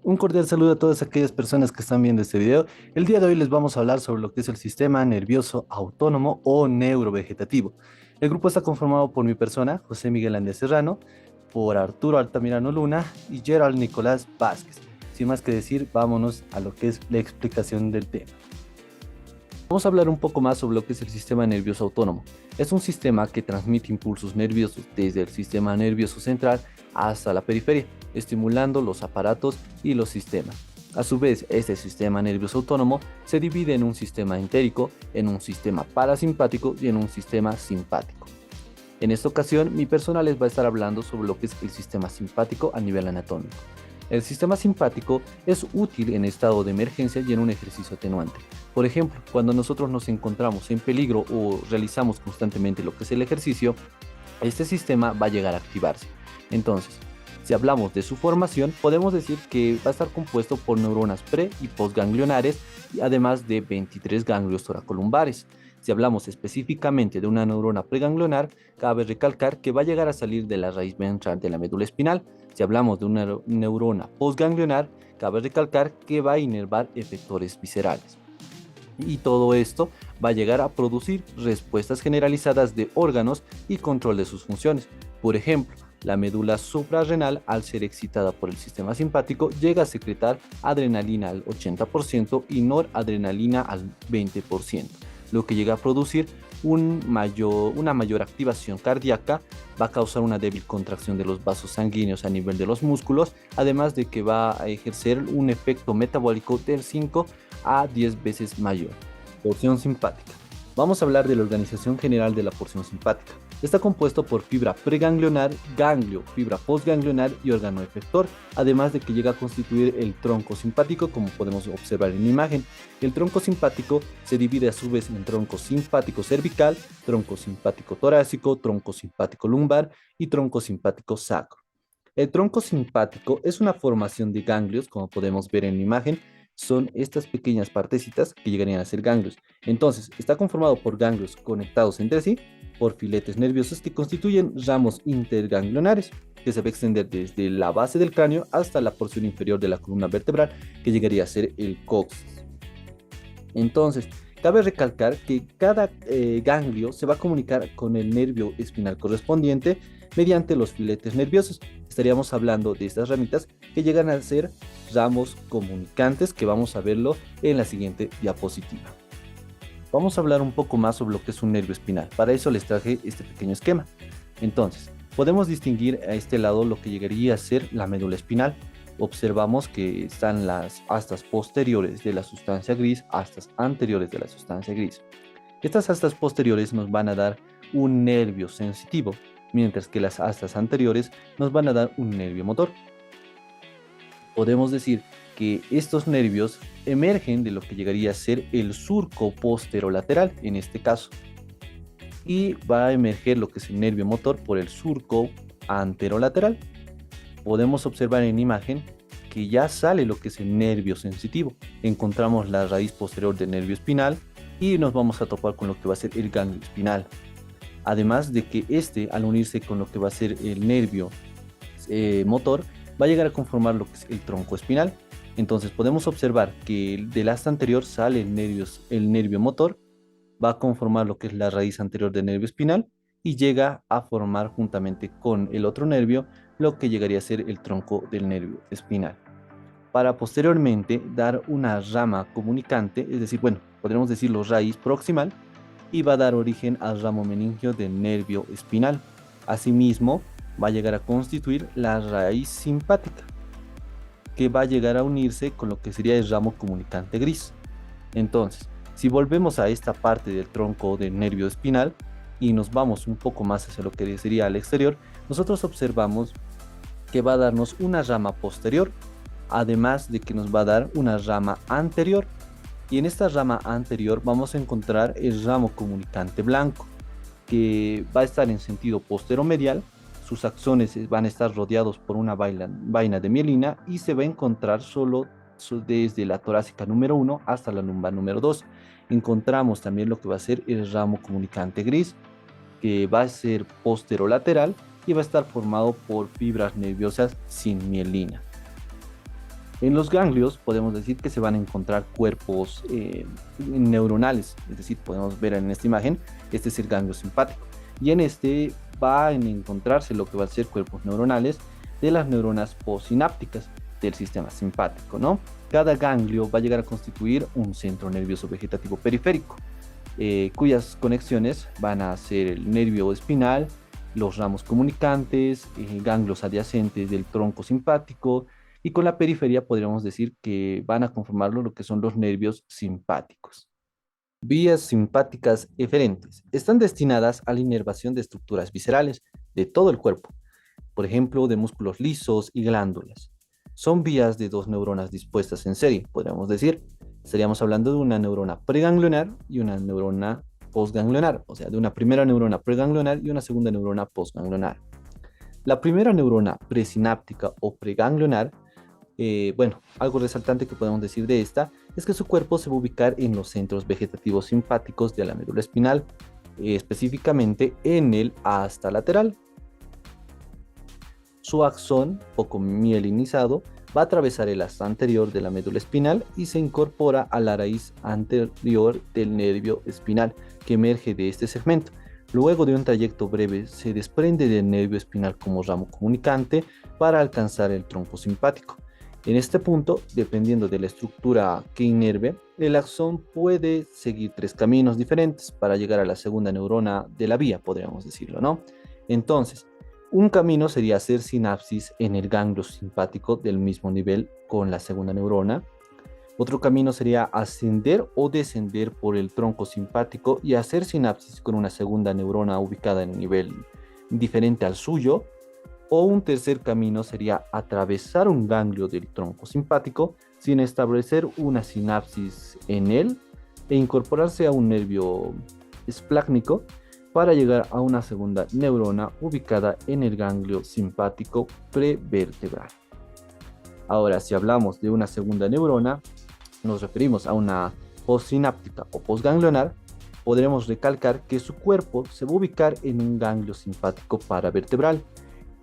Un cordial saludo a todas aquellas personas que están viendo este video. El día de hoy les vamos a hablar sobre lo que es el sistema nervioso autónomo o neurovegetativo. El grupo está conformado por mi persona, José Miguel Andés Serrano, por Arturo Altamirano Luna y Gerald Nicolás Vázquez. Sin más que decir, vámonos a lo que es la explicación del tema. Vamos a hablar un poco más sobre lo que es el sistema nervioso autónomo. Es un sistema que transmite impulsos nerviosos desde el sistema nervioso central hasta la periferia, estimulando los aparatos y los sistemas. A su vez, este sistema nervioso autónomo se divide en un sistema entérico, en un sistema parasimpático y en un sistema simpático. En esta ocasión, mi persona les va a estar hablando sobre lo que es el sistema simpático a nivel anatómico. El sistema simpático es útil en estado de emergencia y en un ejercicio atenuante. Por ejemplo, cuando nosotros nos encontramos en peligro o realizamos constantemente lo que es el ejercicio, este sistema va a llegar a activarse. Entonces, si hablamos de su formación, podemos decir que va a estar compuesto por neuronas pre y postganglionares, y además de 23 ganglios toracolumbares. Si hablamos específicamente de una neurona preganglionar, cabe recalcar que va a llegar a salir de la raíz ventral de la médula espinal. Si hablamos de una neurona postganglionar, cabe recalcar que va a inervar efectores viscerales. Y todo esto va a llegar a producir respuestas generalizadas de órganos y control de sus funciones. Por ejemplo, la médula suprarrenal, al ser excitada por el sistema simpático, llega a secretar adrenalina al 80% y noradrenalina al 20%, lo que llega a producir una mayor activación cardíaca, va a causar una débil contracción de los vasos sanguíneos a nivel de los músculos, además de que va a ejercer un efecto metabólico del 5 a 10 veces mayor. Porción simpática. Vamos a hablar de la organización general de la porción simpática. Está compuesto por fibra preganglionar, ganglio, fibra postganglionar y órgano efector, además de que llega a constituir el tronco simpático, como podemos observar en la imagen. El tronco simpático se divide a su vez en tronco simpático cervical, tronco simpático torácico, tronco simpático lumbar y tronco simpático sacro. El tronco simpático es una formación de ganglios, como podemos ver en la imagen, son estas pequeñas partecitas que llegarían a ser ganglios. Entonces, está conformado por ganglios conectados entre sí, por filetes nerviosos que constituyen ramos interganglionares, que se va a extender desde la base del cráneo hasta la porción inferior de la columna vertebral, que llegaría a ser el coxis. Entonces, cabe recalcar que cada ganglio se va a comunicar con el nervio espinal correspondiente mediante los filetes nerviosos. Estaríamos hablando de estas ramitas que llegan a ser ramos comunicantes, que vamos a verlo en la siguiente diapositiva. Vamos a hablar un poco más sobre lo que es un nervio espinal. Para eso les traje este pequeño esquema. Entonces, podemos distinguir a este lado lo que llegaría a ser la médula espinal. Observamos que están las astas posteriores de la sustancia gris, astas anteriores de la sustancia gris. Estas astas posteriores nos van a dar un nervio sensitivo, mientras que las astas anteriores nos van a dar un nervio motor. Podemos decir que estos nervios emergen de lo que llegaría a ser el surco posterolateral en este caso, y va a emerger lo que es el nervio motor por el surco anterolateral. Podemos observar en imagen que ya sale lo que es el nervio sensitivo. Encontramos la raíz posterior del nervio espinal y nos vamos a topar con lo que va a ser el ganglio espinal. Además de que este, al unirse con lo que va a ser el nervio motor, va a llegar a conformar lo que es el tronco espinal. Entonces podemos observar que del asta anterior sale el nervio motor, va a conformar lo que es la raíz anterior del nervio espinal y llega a formar juntamente con el otro nervio lo que llegaría a ser el tronco del nervio espinal, para posteriormente dar una rama comunicante, es decir, bueno, podríamos decirlo raíz proximal, y va a dar origen al ramo meningio del nervio espinal. Asimismo, va a llegar a constituir la raíz simpática, que va a llegar a unirse con lo que sería el ramo comunicante gris. Entonces, si volvemos a esta parte del tronco del nervio espinal y nos vamos un poco más hacia lo que sería al exterior, nosotros observamos que va a darnos una rama posterior, además de que nos va a dar una rama anterior. Y en esta rama anterior vamos a encontrar el ramo comunicante blanco, que va a estar en sentido posteromedial. Sus axones van a estar rodeados por una vaina de mielina y se va a encontrar solo desde la torácica número 1 hasta la lumbar número 2. Encontramos también lo que va a ser el ramo comunicante gris, que va a ser posterolateral y va a estar formado por fibras nerviosas sin mielina. En los ganglios podemos decir que se van a encontrar cuerpos neuronales, es decir, podemos ver en esta imagen, este es el ganglio simpático, y en este va a encontrarse lo que va a ser cuerpos neuronales de las neuronas postsinápticas del sistema simpático, ¿no? Cada ganglio va a llegar a constituir un centro nervioso vegetativo periférico, cuyas conexiones van a ser el nervio espinal, los ramos comunicantes, ganglios adyacentes del tronco simpático, y con la periferia podríamos decir que van a conformarlo lo que son los nervios simpáticos. Vías simpáticas eferentes. Están destinadas a la inervación de estructuras viscerales de todo el cuerpo, por ejemplo, de músculos lisos y glándulas. Son vías de dos neuronas dispuestas en serie, podríamos decir. Estaríamos hablando de una neurona preganglionar y una neurona postganglionar, o sea, de una primera neurona preganglionar y una segunda neurona postganglionar. La primera neurona presináptica o preganglionar, bueno, algo resaltante que podemos decir de esta es que su cuerpo se va a ubicar en los centros vegetativos simpáticos de la médula espinal, específicamente en el asta lateral. Su axón, poco mielinizado, va a atravesar el asta anterior de la médula espinal y se incorpora a la raíz anterior del nervio espinal que emerge de este segmento. Luego de un trayecto breve, se desprende del nervio espinal como ramo comunicante para alcanzar el tronco simpático. En este punto, dependiendo de la estructura que inerve, el axón puede seguir tres caminos diferentes para llegar a la segunda neurona de la vía, podríamos decirlo, ¿no? Entonces, un camino sería hacer sinapsis en el ganglio simpático del mismo nivel con la segunda neurona. Otro camino sería ascender o descender por el tronco simpático y hacer sinapsis con una segunda neurona ubicada en un nivel diferente al suyo. O un tercer camino sería atravesar un ganglio del tronco simpático sin establecer una sinapsis en él e incorporarse a un nervio esplácnico para llegar a una segunda neurona ubicada en el ganglio simpático prevertebral. Ahora, si hablamos de una segunda neurona, nos referimos a una postsináptica o postganglionar, podremos recalcar que su cuerpo se va a ubicar en un ganglio simpático paravertebral,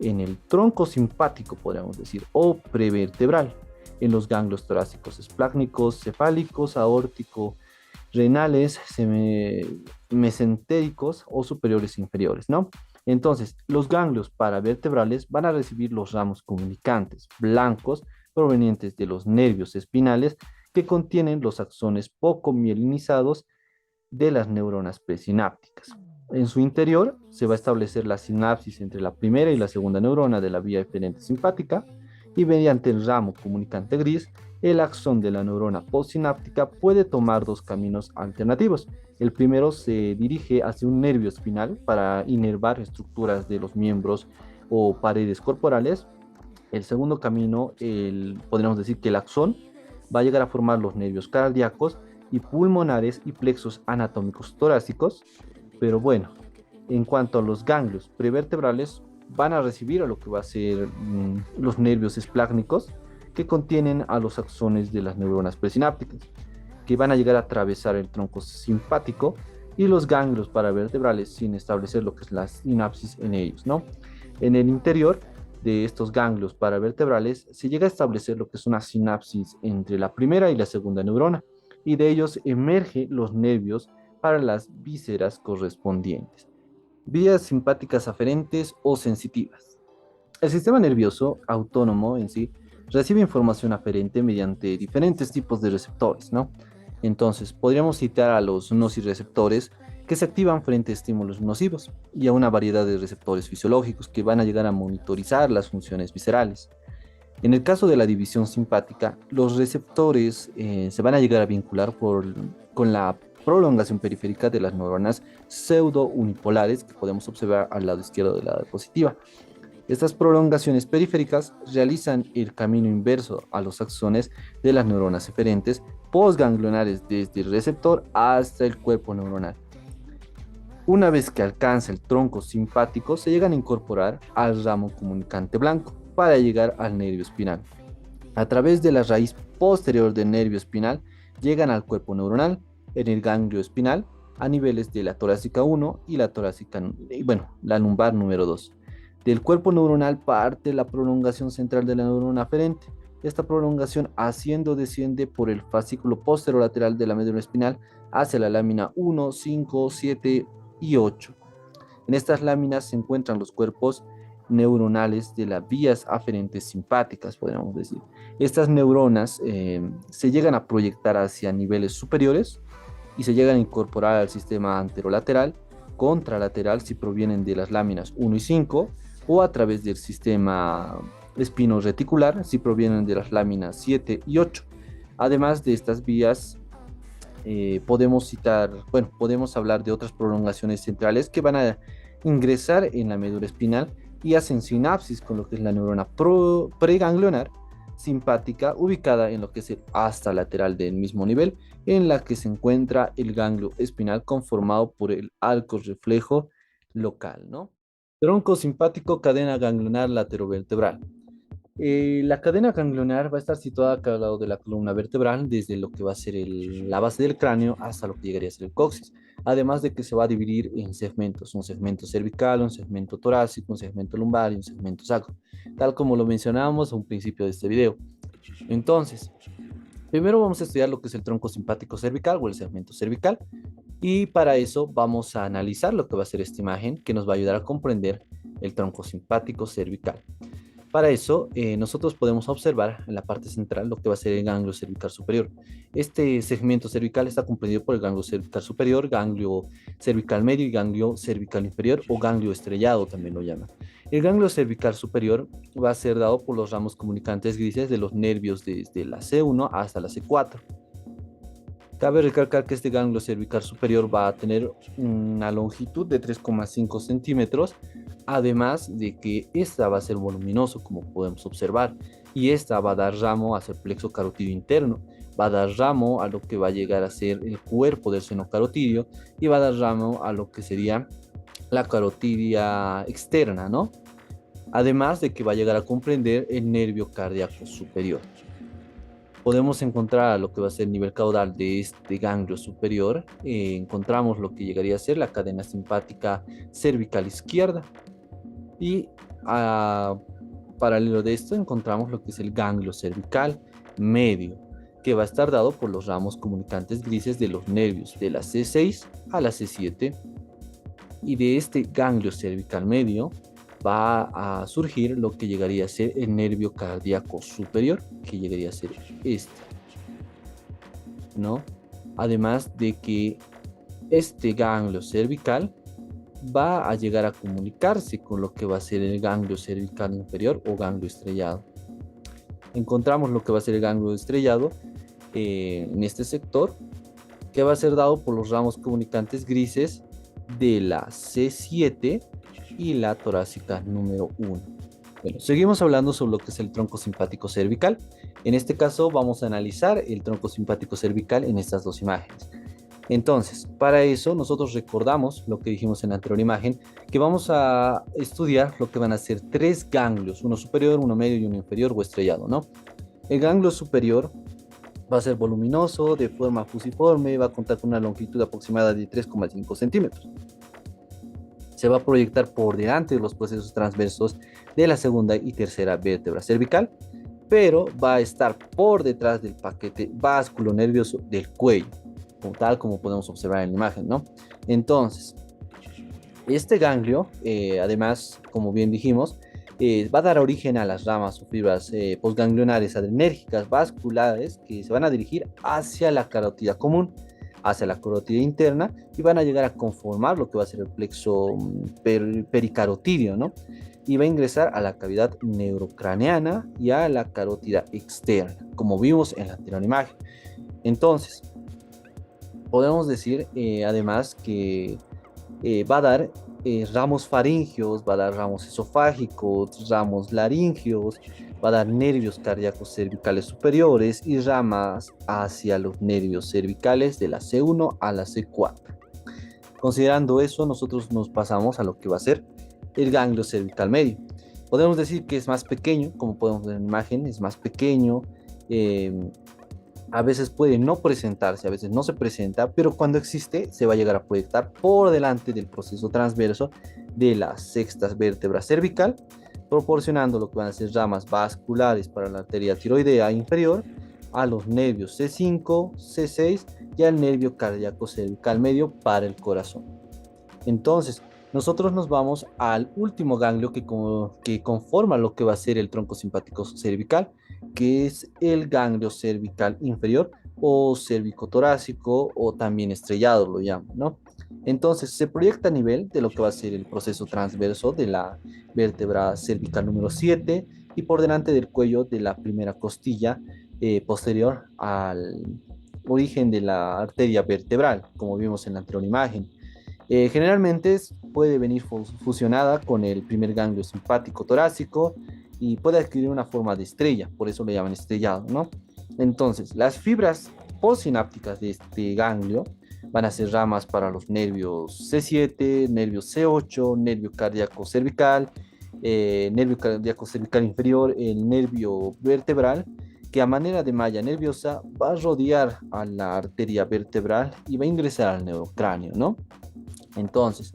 en el tronco simpático, podríamos decir, o prevertebral, en los ganglios torácicos esplácnicos, cefálicos, aórtico, renales, mesentéricos o superiores e inferiores, ¿no? Entonces, los ganglios paravertebrales van a recibir los ramos comunicantes blancos provenientes de los nervios espinales que contienen los axones poco mielinizados de las neuronas presinápticas. En su interior se va a establecer la sinapsis entre la primera y la segunda neurona de la vía eferente simpática y mediante el ramo comunicante gris, el axón de la neurona postsináptica puede tomar dos caminos alternativos. El primero se dirige hacia un nervio espinal para inervar estructuras de los miembros o paredes corporales. El segundo camino, podríamos decir que el axón va a llegar a formar los nervios cardíacos y pulmonares y plexos anatómicos torácicos, pero bueno, en cuanto a los ganglios prevertebrales, van a recibir a lo que va a ser los nervios esplácnicos que contienen a los axones de las neuronas presinápticas, que van a llegar a atravesar el tronco simpático y los ganglios paravertebrales sin establecer lo que es la sinapsis en ellos, ¿no? En el interior de estos ganglios paravertebrales se llega a establecer lo que es una sinapsis entre la primera y la segunda neurona, y de ellos emergen los nervios para las vísceras correspondientes. Vías simpáticas aferentes o sensitivas. El sistema nervioso autónomo en sí recibe información aferente mediante diferentes tipos de receptores, ¿no? Entonces, podríamos citar a los nociceptores que se activan frente a estímulos nocivos y a una variedad de receptores fisiológicos que van a llegar a monitorizar las funciones viscerales. En el caso de la división simpática, los receptores se van a llegar a vincular con la prolongación periférica de las neuronas pseudo-unipolares que podemos observar al lado izquierdo de la diapositiva. Estas prolongaciones periféricas realizan el camino inverso a los axones de las neuronas eferentes postganglionares desde el receptor hasta el cuerpo neuronal. Una vez que alcanza el tronco simpático, se llegan a incorporar al ramo comunicante blanco para llegar al nervio espinal. A través de la raíz posterior del nervio espinal, llegan al cuerpo neuronal, en el ganglio espinal, a niveles de la torácica 1 y la torácica, la lumbar número 2. Del cuerpo neuronal parte la prolongación central de la neurona aferente, Esta prolongación asciende o desciende por el fascículo posterolateral de la médula espinal hacia la lámina 1, 5, 7 y 8. En estas láminas se encuentran los cuerpos neuronales de las vías aferentes simpáticas, podríamos decir. Estas neuronas se llegan a proyectar hacia niveles superiores y se llegan a incorporar al sistema anterolateral, contralateral si provienen de las láminas 1 y 5, o a través del sistema espino-reticular si provienen de las láminas 7 y 8. Además de estas vías, podemos hablar de otras prolongaciones centrales que van a ingresar en la médula espinal y hacen sinapsis con lo que es la neurona preganglionar simpática ubicada en lo que es el asta lateral del mismo nivel, en la que se encuentra el ganglio espinal conformado por el arco reflejo local, ¿no? Tronco simpático, cadena ganglionar laterovertebral. La cadena ganglionar va a estar situada a cada lado de la columna vertebral, desde lo que va a ser la base del cráneo hasta lo que llegaría a ser el coxis. Además de que se va a dividir en segmentos, un segmento cervical, un segmento torácico, un segmento lumbar y un segmento sacro, tal como lo mencionábamos a un principio de este video. Entonces, primero vamos a estudiar lo que es el tronco simpático cervical o el segmento cervical, y para eso vamos a analizar lo que va a ser esta imagen que nos va a ayudar a comprender el tronco simpático cervical. Para eso, nosotros podemos observar en la parte central lo que va a ser el ganglio cervical superior. Este segmento cervical está comprendido por el ganglio cervical superior, ganglio cervical medio y ganglio cervical inferior, o ganglio estrellado también lo llaman. El ganglio cervical superior va a ser dado por los ramos comunicantes grises de los nervios desde la C1 hasta la C4. Cabe recalcar que este ganglio cervical superior va a tener una longitud de 3,5 centímetros, además de que esta va a ser voluminoso, como podemos observar, y esta va a dar ramo hacia el plexo carotidio interno, va a dar ramo a lo que va a llegar a ser el cuerpo del seno carotidio, y va a dar ramo a lo que sería la carotidia externa, ¿no? Además de que va a llegar a comprender el nervio cardíaco superior. Podemos encontrar lo que va a ser el nivel caudal de este ganglio superior. Encontramos lo que llegaría a ser la cadena simpática cervical izquierda. Y paralelo de esto encontramos lo que es el ganglio cervical medio, que va a estar dado por los ramos comunicantes grises de los nervios de la C6 a la C7. Y de este ganglio cervical medio va a surgir lo que llegaría a ser el nervio cardíaco superior, que llegaría a ser este, ¿no? Además de que este ganglio cervical va a llegar a comunicarse con lo que va a ser el ganglio cervical inferior o ganglio estrellado. Encontramos lo que va a ser el ganglio estrellado en este sector, que va a ser dado por los ramos comunicantes grises de la C7 y la torácica número 1. Bueno, seguimos hablando sobre lo que es el tronco simpático cervical. En este caso vamos a analizar el tronco simpático cervical en estas dos imágenes. Entonces, para eso nosotros recordamos lo que dijimos en la anterior imagen, que vamos a estudiar lo que van a ser tres ganglios, uno superior, uno medio y uno inferior o estrellado, ¿no? El ganglio superior va a ser voluminoso, de forma fusiforme, va a contar con una longitud aproximada de 3,5 centímetros. Se va a proyectar por delante de los procesos transversos de la segunda y tercera vértebra cervical, pero va a estar por detrás del paquete vasculonervioso del cuello, tal como podemos observar en la imagen, ¿no? Entonces, este ganglio, además, como bien dijimos, va a dar origen a las ramas o fibras postganglionares adrenérgicas vasculares que se van a dirigir hacia la carótida común, hacia la carótida interna, y van a llegar a conformar lo que va a ser el plexo pericarotidio, ¿no? Y va a ingresar a la cavidad neurocraneana y a la carótida externa, como vimos en la anterior imagen. Entonces, podemos decir además que va a dar ramos faringeos, va a dar ramos esofágicos, ramos laringeos, va a dar nervios cardíacos cervicales superiores y ramas hacia los nervios cervicales de la C1 a la C4. Considerando eso, nosotros nos pasamos a lo que va a ser el ganglio cervical medio. Podemos decir que es más pequeño, como podemos ver en la imagen, es más pequeño, a veces puede no presentarse, a veces no se presenta, pero cuando existe se va a llegar a proyectar por delante del proceso transverso de la sexta vértebra cervical, proporcionando lo que van a ser ramas vasculares para la arteria tiroidea inferior, a los nervios C5, C6 y al nervio cardíaco cervical medio para el corazón. Entonces, nosotros nos vamos al último ganglio que conforma lo que va a ser el tronco simpático cervical, que es el ganglio cervical inferior o cérvico-torácico o también estrellado lo llaman, ¿no? Entonces, se proyecta a nivel de lo que va a ser el proceso transverso de la vértebra cervical número 7 y por delante del cuello de la primera costilla posterior al origen de la arteria vertebral, como vimos en la anterior imagen. Generalmente puede venir fusionada con el primer ganglio simpático torácico y puede adquirir una forma de estrella, por eso le llaman estrellado, ¿no? Entonces, las fibras postsinápticas de este ganglio van a ser ramas para los nervios C7, nervio C8, nervio cardíaco cervical, nervio cardíaco cervical inferior, el nervio vertebral, que a manera de malla nerviosa va a rodear a la arteria vertebral y va a ingresar al neurocráneo, ¿no? Entonces,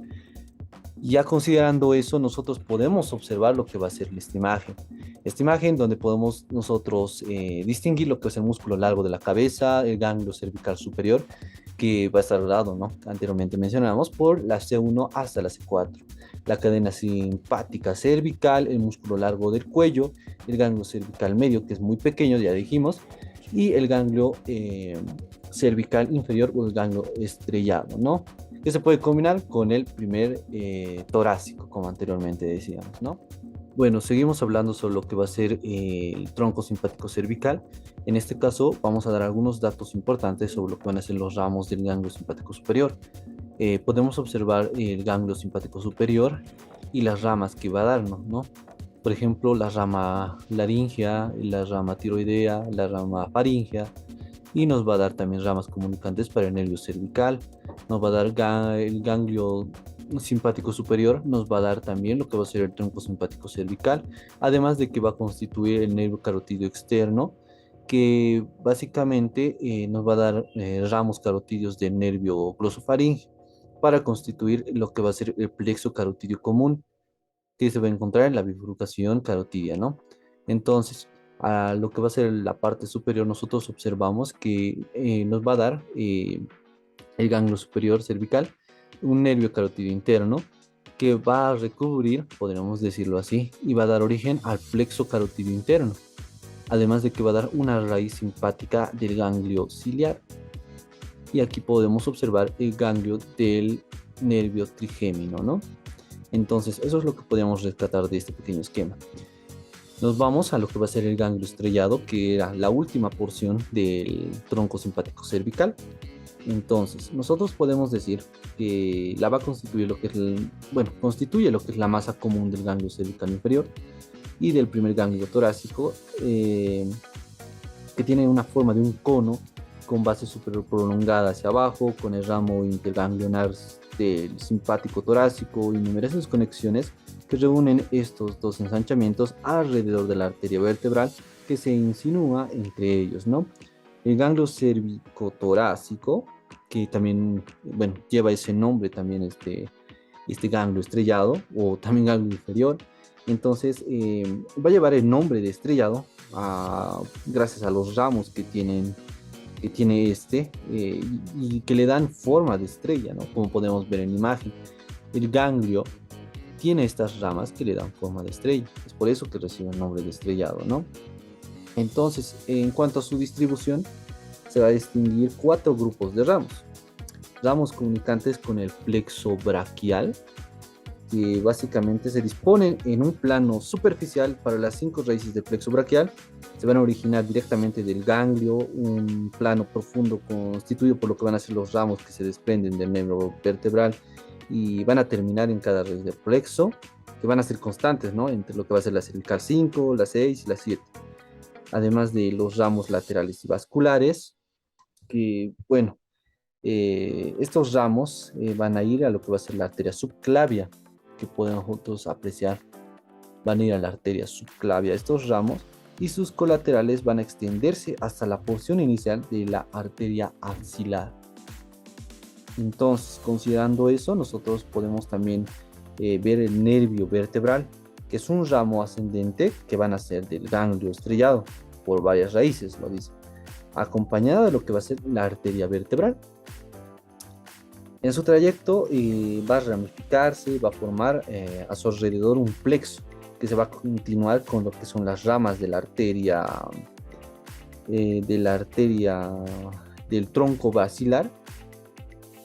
ya considerando eso, nosotros podemos observar lo que va a ser esta imagen. Esta imagen donde podemos nosotros distinguir lo que es el músculo largo de la cabeza, el ganglio cervical superior, que va a estar dado, ¿no? Anteriormente mencionamos por la C1 hasta la C4. La cadena simpática cervical, el músculo largo del cuello, el ganglio cervical medio, que es muy pequeño, ya dijimos, y el ganglio cervical inferior o el ganglio estrellado, ¿no? Que se puede combinar con el primer torácico, como anteriormente decíamos, ¿no? Bueno, seguimos hablando sobre lo que va a ser el tronco simpático cervical. En este caso, vamos a dar algunos datos importantes sobre lo que van a ser los ramos del ganglio simpático superior. Podemos observar el ganglio simpático superior y las ramas que va a darnos, ¿no? Por ejemplo, la rama laringea, la rama tiroidea, la rama faringea, y nos va a dar también ramas comunicantes para el nervio cervical, nos va a dar el ganglio simpático superior, nos va a dar también lo que va a ser el tronco simpático cervical, además de que va a constituir el nervio carotidio externo, que básicamente nos va a dar ramos carotidios del nervio glosofaringe para constituir lo que va a ser el plexo carotidio común, que se va a encontrar en la bifurcación carotidia, ¿no? Entonces, a lo que va a ser la parte superior, nosotros observamos que nos va a dar el ganglio superior cervical, un nervio carotidio interno, que va a recubrir, podríamos decirlo así, y va a dar origen al plexo carotidio interno, además de que va a dar una raíz simpática del ganglio ciliar. Y aquí podemos observar el ganglio del nervio trigémino, ¿no? Entonces, eso es lo que podemos rescatar de este pequeño esquema. Nos vamos a lo que va a ser el ganglio estrellado, que era la última porción del tronco simpático cervical. Entonces, nosotros podemos decir que la va a constituir lo que es, constituye lo que es la masa común del ganglio cervical inferior y del primer ganglio torácico, que tiene una forma de un cono con base superior prolongada hacia abajo, con el ramo interganglionar del simpático torácico y numerosas conexiones que reúnen estos dos ensanchamientos alrededor de la arteria vertebral que se insinúa entre ellos, ¿no? El ganglio cervicotorácico, que también, lleva ese nombre también este ganglio estrellado o también ganglio inferior. Entonces, va a llevar el nombre de estrellado gracias a los ramos que tiene y que le dan forma de estrella, ¿no? Como podemos ver en imagen. El ganglio tiene estas ramas que le dan forma de estrella. Es por eso que recibe el nombre de estrellado, ¿no? Entonces, en cuanto a su distribución, se va a distinguir 4 grupos de ramos. Ramos comunicantes con el plexo braquial, que básicamente se disponen en un plano superficial para las 5 raíces del plexo braquial. Se van a originar directamente del ganglio, un plano profundo constituido por lo que van a ser los ramos que se desprenden del nervio vertebral y van a terminar en cada raíz del plexo, que van a ser constantes, ¿no? Entre lo que va a ser la cervical 5, la 6 y la 7. Además de los ramos laterales y vasculares, que, estos ramos van a ir a lo que va a ser la arteria subclavia, que podemos nosotros apreciar, van a ir a la arteria subclavia estos ramos y sus colaterales van a extenderse hasta la porción inicial de la arteria axilar. Entonces, considerando eso, nosotros podemos también ver el nervio vertebral, que es un ramo ascendente que van a ser del ganglio estrellado por varias raíces, lo dice, acompañada de lo que va a ser la arteria vertebral. En su trayecto va a ramificarse, va a formar a su alrededor un plexo que se va a continuar con lo que son las ramas de la arteria del tronco basilar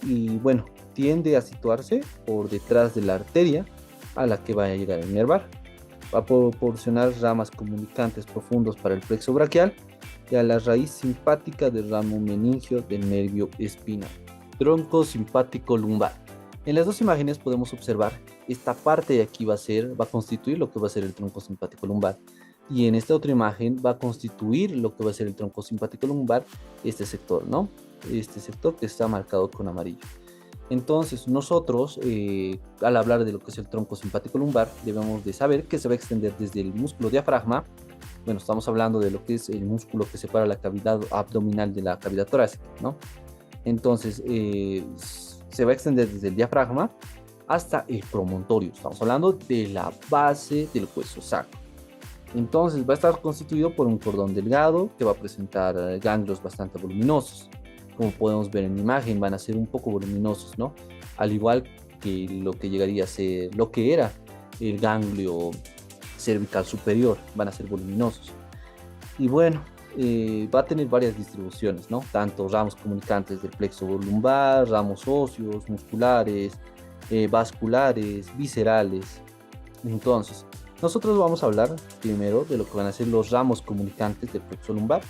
y bueno, tiende a situarse por detrás de la arteria a la que va a llegar a innervar. Va a proporcionar ramas comunicantes profundos para el plexo braquial y a la raíz simpática del ramo meningio del nervio espinal. Tronco simpático lumbar. En las dos imágenes podemos observar esta parte de aquí va a constituir lo que va a ser el tronco simpático lumbar. Y en esta otra imagen va a constituir lo que va a ser el tronco simpático lumbar, este sector, ¿no? Este sector que está marcado con amarillo. Entonces, nosotros, al hablar de lo que es el tronco simpático lumbar, debemos de saber que se va a extender desde el músculo diafragma. Bueno, estamos hablando de lo que es el músculo que separa la cavidad abdominal de la cavidad torácica, ¿no? Entonces, se va a extender desde el diafragma hasta el promontorio. Estamos hablando de la base del hueso sacro. Entonces, va a estar constituido por un cordón delgado que va a presentar ganglios bastante voluminosos. Como podemos ver en la imagen, van a ser un poco voluminosos, ¿no? Al igual que lo que llegaría a ser, lo que era el ganglio cervical superior, van a ser voluminosos. Y bueno, va a tener varias distribuciones, ¿no? Tanto ramos comunicantes del plexo lumbar, ramos óseos, musculares, vasculares, viscerales. Entonces, nosotros vamos a hablar primero de lo que van a ser los ramos comunicantes del plexo lumbar.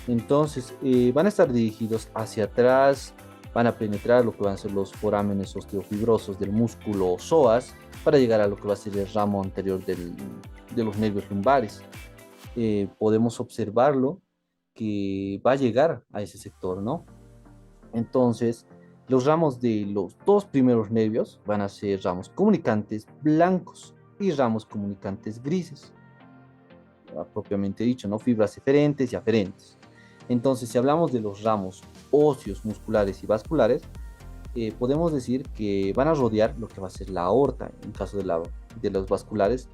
Entonces, van a estar dirigidos hacia atrás, van a penetrar lo que van a ser los forámenes osteofibrosos del músculo psoas para llegar a lo que va a ser el ramo anterior de los nervios lumbares. Podemos observarlo que va a llegar a ese sector, ¿no? Entonces, los ramos de los dos primeros nervios van a ser ramos comunicantes blancos y ramos comunicantes grises, propiamente dicho, ¿no? Fibras eferentes y aferentes. Entonces, si hablamos de los ramos óseos, musculares y vasculares, podemos decir que van a rodear lo que va a ser la aorta en caso de los vasculares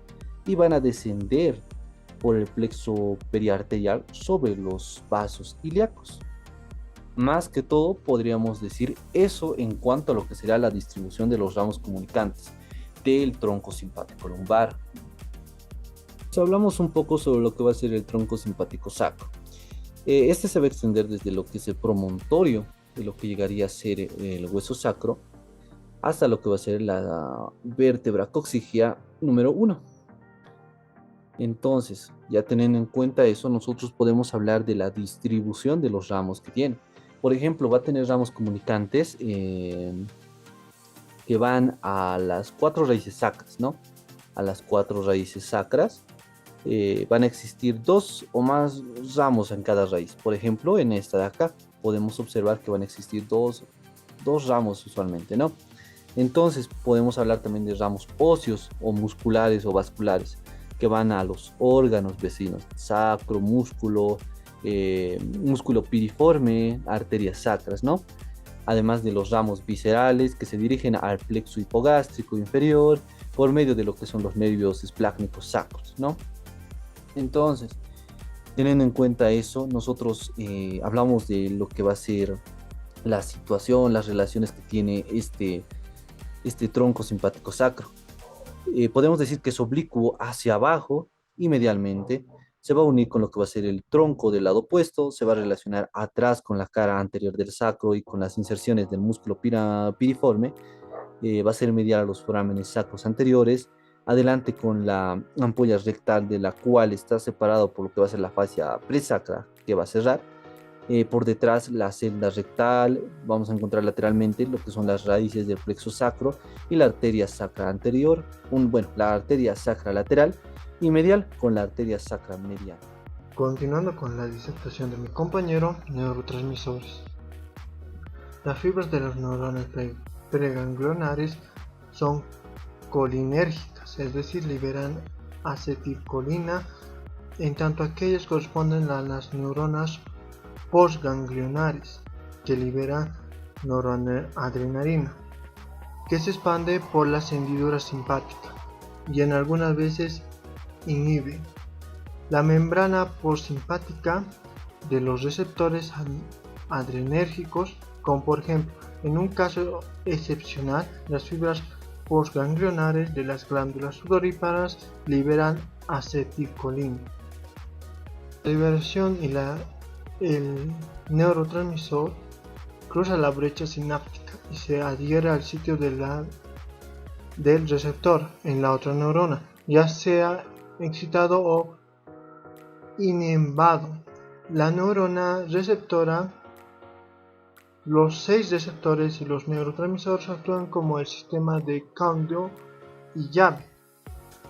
y van a descender por el plexo periarterial sobre los vasos ilíacos. Más que todo, podríamos decir eso en cuanto a lo que será la distribución de los ramos comunicantes del tronco simpático lumbar. Si hablamos un poco sobre lo que va a ser el tronco simpático sacro. Este se va a extender desde lo que es el promontorio de lo que llegaría a ser el hueso sacro hasta lo que va a ser la vértebra coxígea número 1. Entonces, ya teniendo en cuenta eso, nosotros podemos hablar de la distribución de los ramos que tiene. Por ejemplo, va a tener ramos comunicantes que van a las 4 raíces sacras, ¿no? A las 4 raíces sacras van a existir 2 o más ramos en cada raíz. Por ejemplo, en esta de acá podemos observar que van a existir dos ramos usualmente, ¿no? Entonces podemos hablar también de ramos óseos o musculares o vasculares que van a los órganos vecinos, sacro, músculo, músculo piriforme, arterias sacras, ¿no? Además de los ramos viscerales que se dirigen al plexo hipogástrico inferior por medio de lo que son los nervios esplácnicos sacros, ¿no? Entonces, teniendo en cuenta eso, nosotros hablamos de lo que va a ser la situación, las relaciones que tiene este tronco simpático sacro. Podemos decir que es oblicuo hacia abajo y medialmente. Se va a unir con lo que va a ser el tronco del lado opuesto, se va a relacionar atrás con la cara anterior del sacro y con las inserciones del músculo piriforme. Va a ser medial a los forámenes sacros anteriores, adelante con la ampolla rectal de la cual está separado por lo que va a ser la fascia presacra que va a cerrar. Por detrás la celda rectal, vamos a encontrar lateralmente lo que son las raíces del plexo sacro y la arteria sacra anterior, la arteria sacra lateral y medial con la arteria sacra medial. Continuando con la disertación de mi compañero, neurotransmisores. Las fibras de las neuronas preganglionares son colinérgicas, es decir, liberan acetilcolina, en tanto aquellas corresponden a las neuronas postganglionares, que liberan noradrenalina, que se expande por las hendiduras simpáticas. y en algunas veces inhibe la membrana postsimpática de los receptores adrenérgicos, como por ejemplo, en un caso excepcional, las fibras postganglionares de las glándulas sudoríparas liberan acetilcolina. La liberación y el neurotransmisor cruza la brecha sináptica y se adhiere al sitio del receptor en la otra neurona, ya sea excitado o inhibado. La neurona receptora, los 6 receptores y los neurotransmisores actúan como el sistema de candado y llave.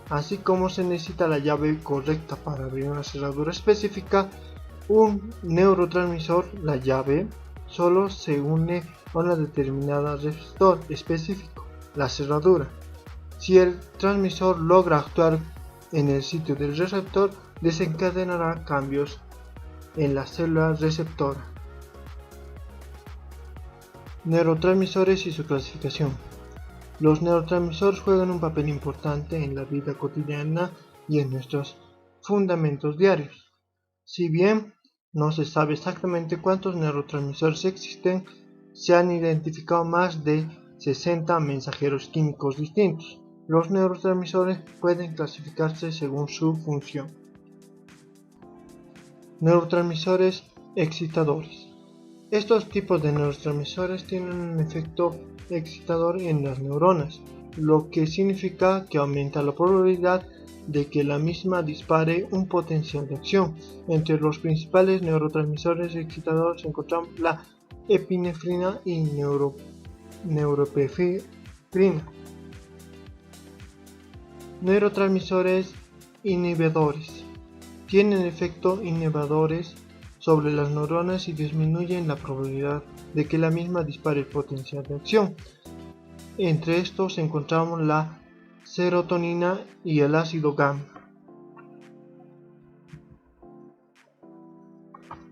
Así como se necesita la llave correcta para abrir una cerradura específica, un neurotransmisor, la llave, solo se une a una determinada receptor específico, la cerradura. Si el transmisor logra actuar en el sitio del receptor, desencadenará cambios en la célula receptora. Neurotransmisores y su clasificación. Los neurotransmisores juegan un papel importante en la vida cotidiana y en nuestros fundamentos diarios. Si bien no se sabe exactamente cuántos neurotransmisores existen, se han identificado más de 60 mensajeros químicos distintos. Los neurotransmisores pueden clasificarse según su función. Neurotransmisores excitadores. Estos tipos de neurotransmisores tienen un efecto excitador en las neuronas, lo que significa que aumenta la probabilidad de que la misma dispare un potencial de acción. Entre los principales neurotransmisores excitadores encontramos la epinefrina y neuroepinefrina. Neurotransmisores inhibidores. Tienen efectos inhibidores sobre las neuronas y disminuyen la probabilidad de que la misma dispare el potencial de acción. Entre estos encontramos la serotonina y el ácido gamma.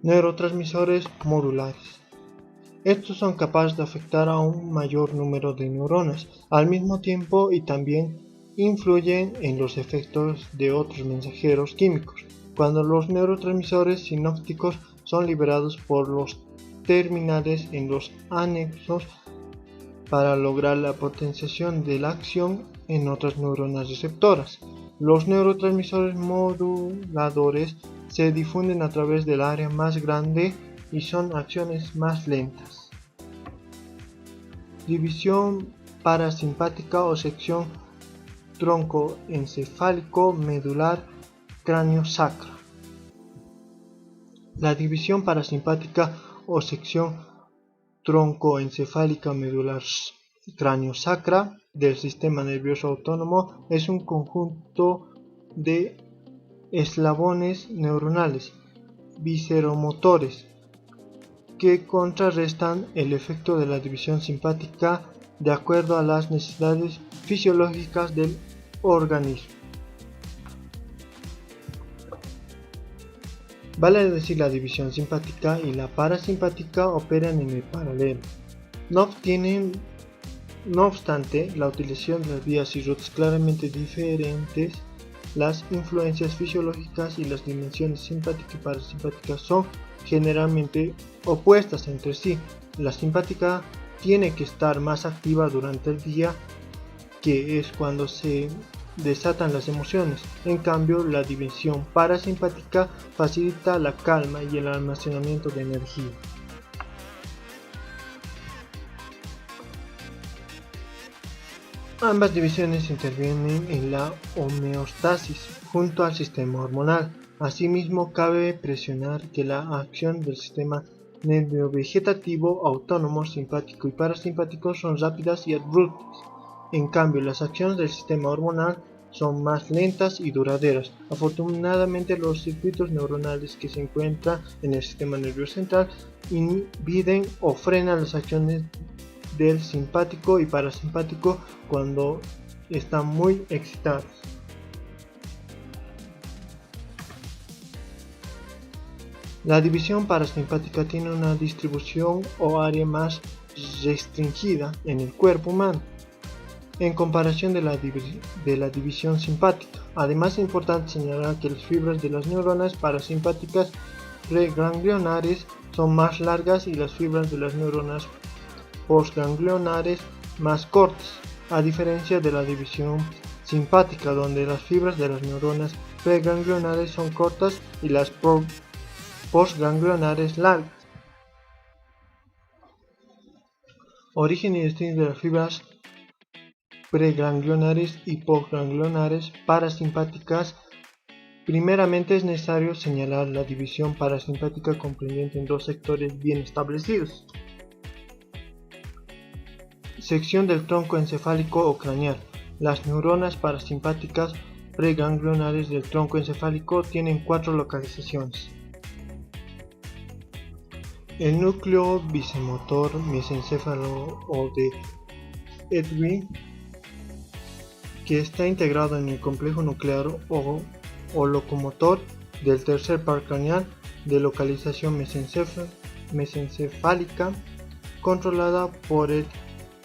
Neurotransmisores modulares. Estos son capaces de afectar a un mayor número de neuronas al mismo tiempo y también influyen en los efectos de otros mensajeros químicos. Cuando los neurotransmisores sinápticos son liberados por los terminales en los anexos para lograr la potenciación de la acción en otras neuronas receptoras. Los neurotransmisores moduladores se difunden a través del área más grande y son acciones más lentas. División parasimpática o sección troncoencefálico medular cráneo-sacra. La división parasimpática o sección troncoencefálica medular cráneo-sacra del sistema nervioso autónomo es un conjunto de eslabones neuronales visceromotores que contrarrestan el efecto de la división simpática de acuerdo a las necesidades fisiológicas del organismo. Vale decir, la división simpática y la parasimpática operan en el paralelo. No obstante, la utilización de las vías y rutas claramente diferentes, las influencias fisiológicas y las dimensiones simpática y parasimpática son generalmente opuestas entre sí. La simpática tiene que estar más activa durante el día, que es cuando se desatan las emociones. En cambio, la división parasimpática facilita la calma y el almacenamiento de energía. Ambas divisiones intervienen en la homeostasis junto al sistema hormonal. Asimismo, cabe presionar que la acción del sistema nerviovegetativo autónomo, simpático y parasimpático son rápidas y abruptas. En cambio, las acciones del sistema hormonal son más lentas y duraderas. Afortunadamente, los circuitos neuronales que se encuentran en el sistema nervioso central inhiben o frenan las acciones del simpático y parasimpático cuando están muy excitados. La división parasimpática tiene una distribución o área más restringida en el cuerpo humano. en comparación de la división simpática. Además, es importante señalar que las fibras de las neuronas parasimpáticas preganglionares son más largas y las fibras de las neuronas postganglionares más cortas, a diferencia de la división simpática, donde las fibras de las neuronas preganglionares son cortas y las postganglionares largas. Origen y destino de las fibras preganglionares y postganglionares parasimpáticas. Primeramente es necesario señalar la división parasimpática comprendiente en dos sectores bien establecidos. Sección del tronco encefálico o craneal. Las neuronas parasimpáticas preganglionares del tronco encefálico tienen 4 localizaciones. El núcleo bisemotor mesencéfalo o de Ewing, que está integrado en el complejo nuclear o locomotor del tercer par craneal de localización mesencefálica, controlada por el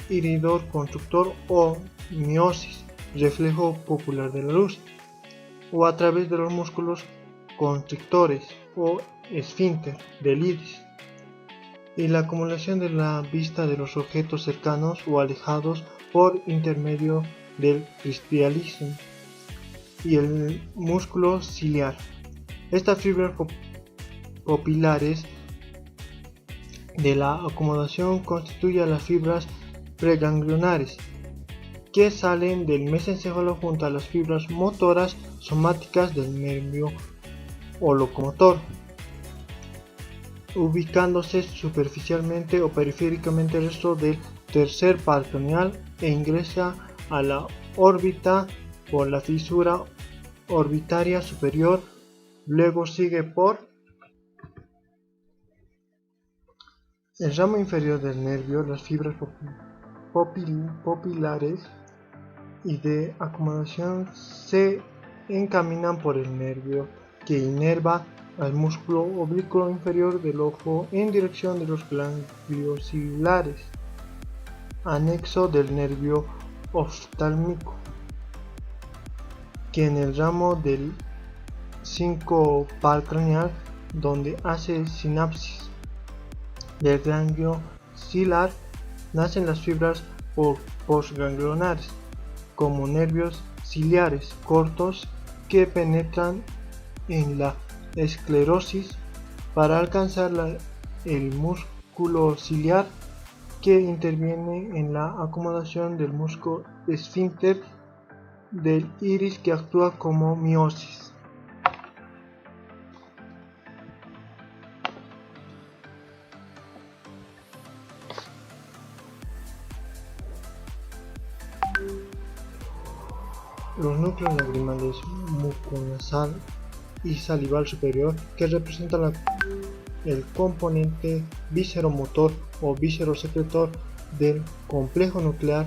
iridor conductor o miosis, reflejo popular de la luz, o a través de los músculos constrictores o esfínter del iris, y la acumulación de la vista de los objetos cercanos o alejados por intermedio del cristialismo y el músculo ciliar. Estas fibras pupilares de la acomodación constituyen las fibras preganglionares, que salen del mesencéfalo junto a las fibras motoras somáticas del nervio o locomotor, ubicándose superficialmente o periféricamente al resto del tercer par craneal e ingresa a la órbita por la fisura orbitaria superior. Luego sigue por el ramo inferior del nervio. Las fibras pupilares y de acomodación se encaminan por el nervio que inerva al músculo oblicuo inferior del ojo en dirección de los ganglios ciliares, anexo del nervio oftálmico, que en el ramo del 5 par craneal, donde hace sinapsis del ganglio ciliar, nacen las fibras postganglionares, como nervios ciliares cortos que penetran en la esclerosis para alcanzar el músculo ciliar, que interviene en la acomodación del músculo esfínter del iris, que actúa como miosis. Los núcleos lagrimales muconasal y salival superior, que representan el componente visceromotor o viscerosecretor del complejo nuclear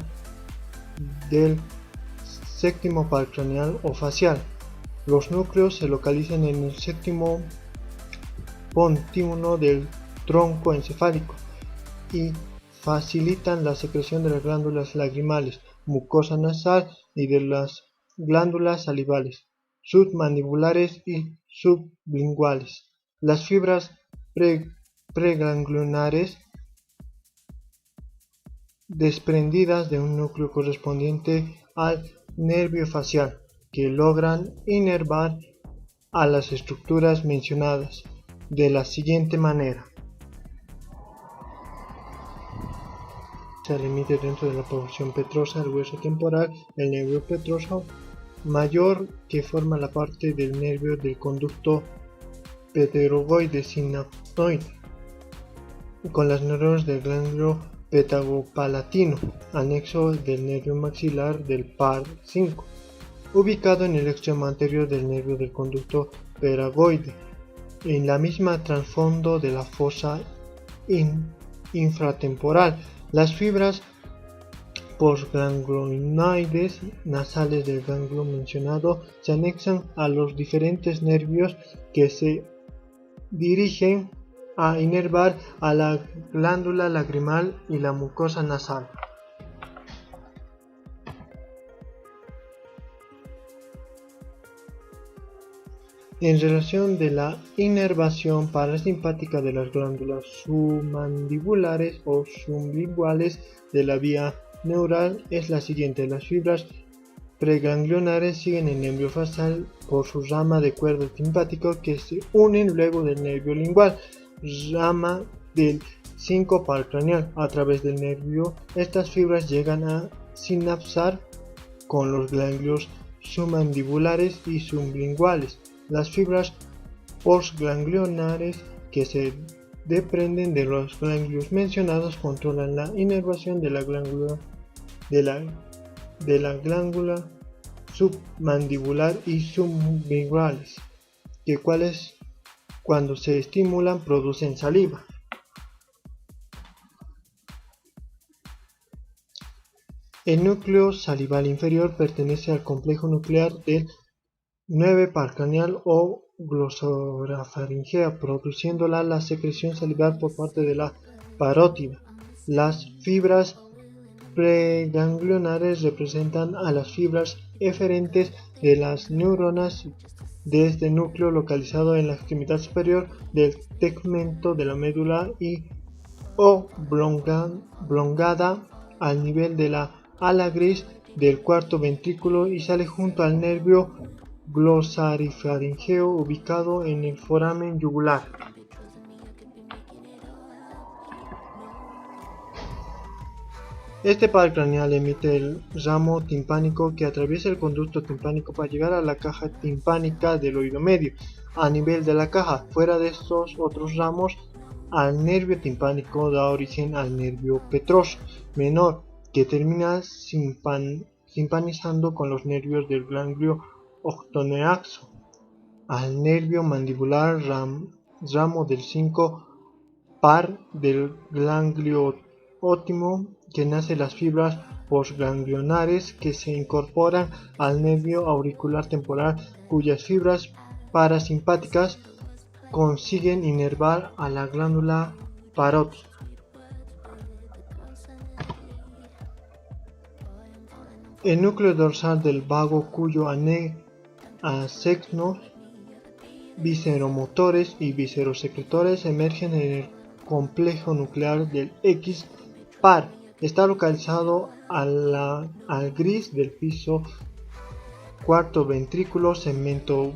del séptimo par craneal o facial. Los núcleos se localizan en el séptimo pontíbulo del tronco encefálico y facilitan la secreción de las glándulas lagrimales, mucosa nasal y de las glándulas salivales, submandibulares y sublinguales. Las fibras preganglionares desprendidas de un núcleo correspondiente al nervio facial, que logran inervar a las estructuras mencionadas de la siguiente manera. Se remite dentro de la porción petrosa del hueso temporal, el nervio petroso mayor, que forma la parte del nervio del conducto pterygoide sinaptoide, con las neuronas del ganglio petagopalatino, anexo del nervio maxilar del par 5, ubicado en el extremo anterior del nervio del conducto pterygoide, en la misma trasfondo de la fosa infratemporal. Las fibras postganglionoides nasales del ganglio mencionado se anexan a los diferentes nervios que se dirigen a inervar a la glándula lagrimal y la mucosa nasal. En relación de la inervación parasimpática de las glándulas submandibulares o sublinguales de la vía neural es la siguiente. Las fibras preganglionares siguen el nervio facial por su rama de cuerda simpático que se unen luego del nervio lingual, rama del síncope craneal. A través del nervio, estas fibras llegan a sinapsar con los ganglios submandibulares y sublinguales. Las fibras postganglionares que se desprenden de los ganglios mencionados controlan la inervación de la glándula submandibular y sublinguales, que cuales cuando se estimulan producen saliva. El núcleo salival inferior pertenece al complejo nuclear del 9 parcraneal o glosofaringea, produciéndola la secreción salival por parte de la parótida. Las fibras preganglionares representan a las fibras eferentes de las neuronas de este núcleo localizado en la extremidad superior del tegmento de la médula y oblongada al nivel de la ala gris del cuarto ventrículo y sale junto al nervio glosarifaringeo ubicado en el foramen yugular. Este par craneal emite el ramo timpánico que atraviesa el conducto timpánico para llegar a la caja timpánica del oído medio. A nivel de la caja, fuera de estos otros ramos, al nervio timpánico da origen al nervio petroso menor, que termina simpanizando con los nervios del ganglio octoneaxo, al nervio mandibular, ramo del 5 par del ganglio óptimo, que nace las fibras postganglionares que se incorporan al nervio auricular temporal, cuyas fibras parasimpáticas consiguen inervar a la glándula parótida. El núcleo dorsal del vago, cuyo asexnos visceromotores y viscerosecretores emergen en el complejo nuclear del X par, está localizado al gris del piso cuarto ventrículo, segmento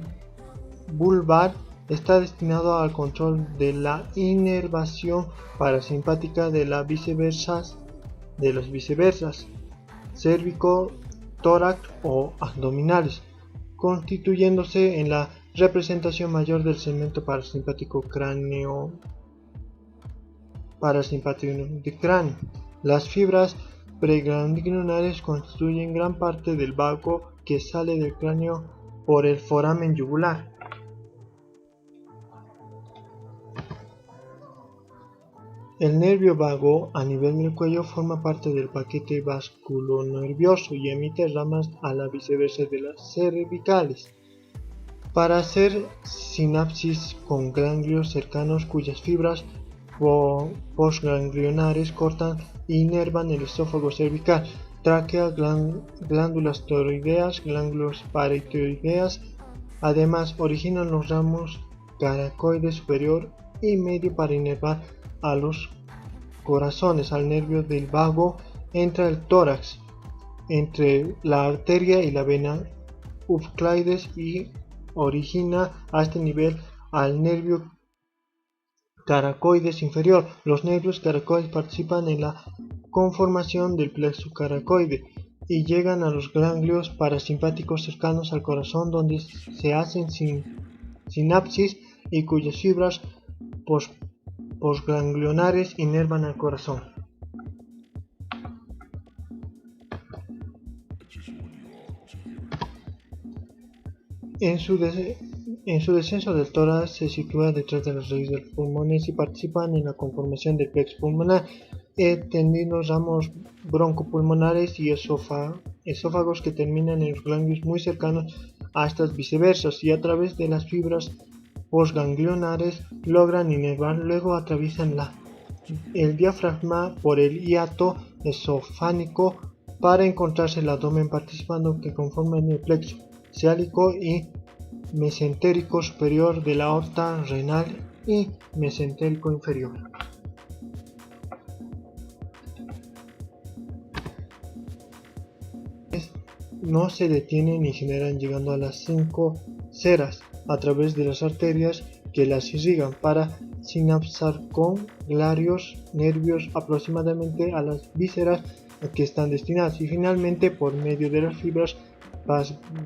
vulvar. Está destinado al control de la inervación parasimpática de los viceversas, cérvico, tórax o abdominales, constituyéndose en la representación mayor del segmento parasimpático de cráneo. Las fibras preganglionares constituyen gran parte del vago que sale del cráneo por el foramen yugular. El nervio vago a nivel del cuello forma parte del paquete vasculonervioso y emite ramas a la viceversa de las cervicales para hacer sinapsis con ganglios cercanos cuyas fibras postganglionares cortan e inervan el esófago cervical, tráquea, glándulas tiroideas, glándulas paratiroideas. Además, originan los ramos caracoide superior y medio para inervar a los corazones. Al nervio del vago entra el tórax, entre la arteria y la vena Euclides, y origina a este nivel al nervio caracoides inferior. Los nervios caracoides participan en la conformación del plexo caracoide y llegan a los ganglios parasimpáticos cercanos al corazón, donde se hacen sinapsis y cuyas fibras postganglionares inervan al corazón. En su descenso del tórax se sitúa detrás de las raíces de los pulmones y participan en la conformación del plexo pulmonar, tendiendo ramos broncopulmonares y esófagos que terminan en los ganglios muy cercanos a estas viceversas, y a través de las fibras postganglionares logran inervar. Luego atraviesan el diafragma por el hiato esofánico para encontrarse el abdomen, participando que conforman el plexo ciálico y mesentérico superior de la aorta renal y mesentérico inferior. No se detienen y generan llegando a las 5 ceras a través de las arterias que las irrigan para sinapsar con ganglios nervios aproximadamente a las vísceras a que están destinadas, y finalmente por medio de las fibras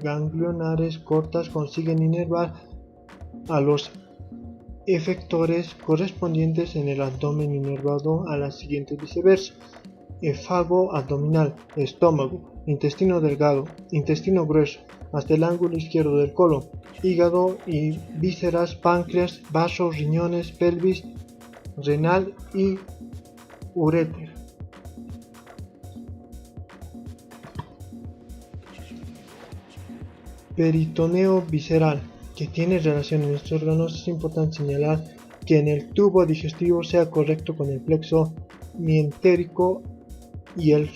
ganglionares cortas consiguen inervar a los efectores correspondientes en el abdomen, inervado a las siguientes viceversa: esófago abdominal, estómago, intestino delgado, intestino grueso, hasta el ángulo izquierdo del colon, hígado y vísceras, páncreas, vasos, riñones, pelvis renal y uréter. Peritoneo visceral, que tiene relación en estos órganos. Es importante señalar que en el tubo digestivo sea correcto con el plexo mientérico y el